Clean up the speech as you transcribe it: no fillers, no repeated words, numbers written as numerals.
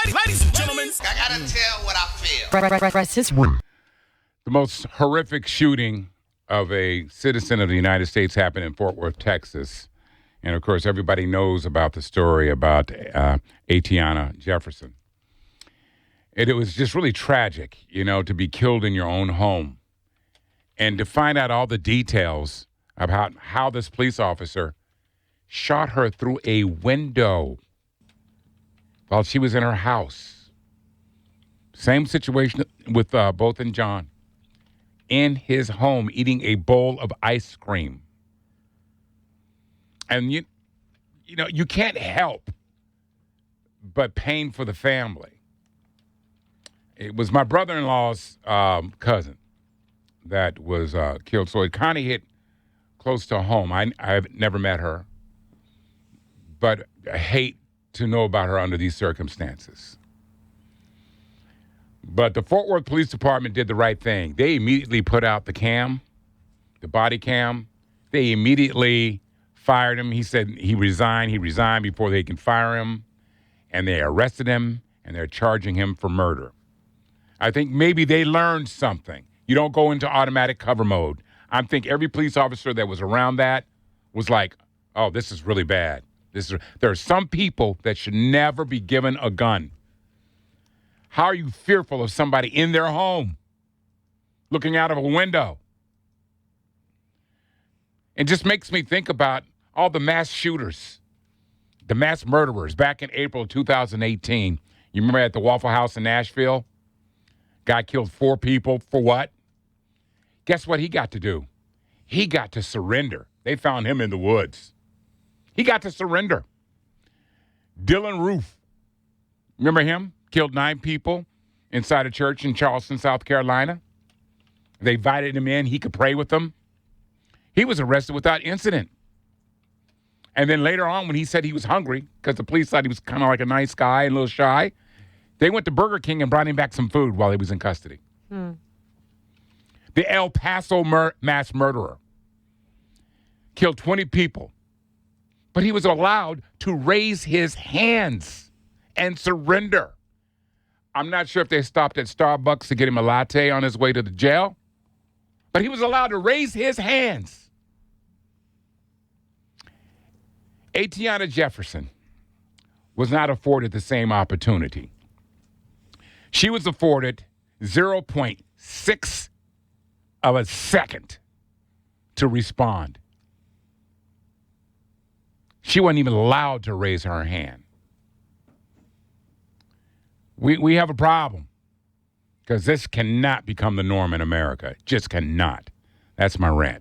Ladies and gentlemen, I gotta tell what I feel. Press his room. The most horrific shooting of a citizen of the United States happened in Fort Worth, Texas. And, of course, everybody knows about the story about Atatiana Jefferson. And it was just really tragic, to be killed in your own home. And to find out all the details about how this police officer shot her through a window while she was in her house. Same situation with both and John. In his home, eating a bowl of ice cream. And you can't help but pain for the family. It was my brother-in-law's cousin that was killed, so it kind of hit close to home. I've never met her, but I hate to know about her under these circumstances. But the Fort Worth Police Department did the right thing. They immediately put out the body cam. They immediately fired him. He said he resigned. He resigned before they can fire him. And they arrested him, and they're charging him for murder. I think maybe they learned something. You don't go into automatic cover mode. I think every police officer that was around that was like, oh, this is really bad. There are some people that should never be given a gun. How are you fearful of somebody in their home looking out of a window? It just makes me think about all the mass shooters, the mass murderers back in April of 2018. You remember at the Waffle House in Nashville? Guy killed 4 people for what? Guess what he got to do? He got to surrender. They found him in the woods. He got to surrender. Dylan Roof, remember him? Killed 9 people inside a church in Charleston, South Carolina. They invited him in. He could pray with them. He was arrested without incident. And then later on, when he said he was hungry, because the police thought he was kind of like a nice guy and a little shy, they went to Burger King and brought him back some food while he was in custody. The El Paso mass murderer killed 20 people, but he was allowed to raise his hands and surrender. I'm not sure if they stopped at Starbucks to get him a latte on his way to the jail, but he was allowed to raise his hands. Atatiana Jefferson was not afforded the same opportunity. She was afforded 0.6 of a second to respond. She wasn't even allowed to raise her hand. We have a problem because this cannot become the norm in America. It just cannot. That's my rant.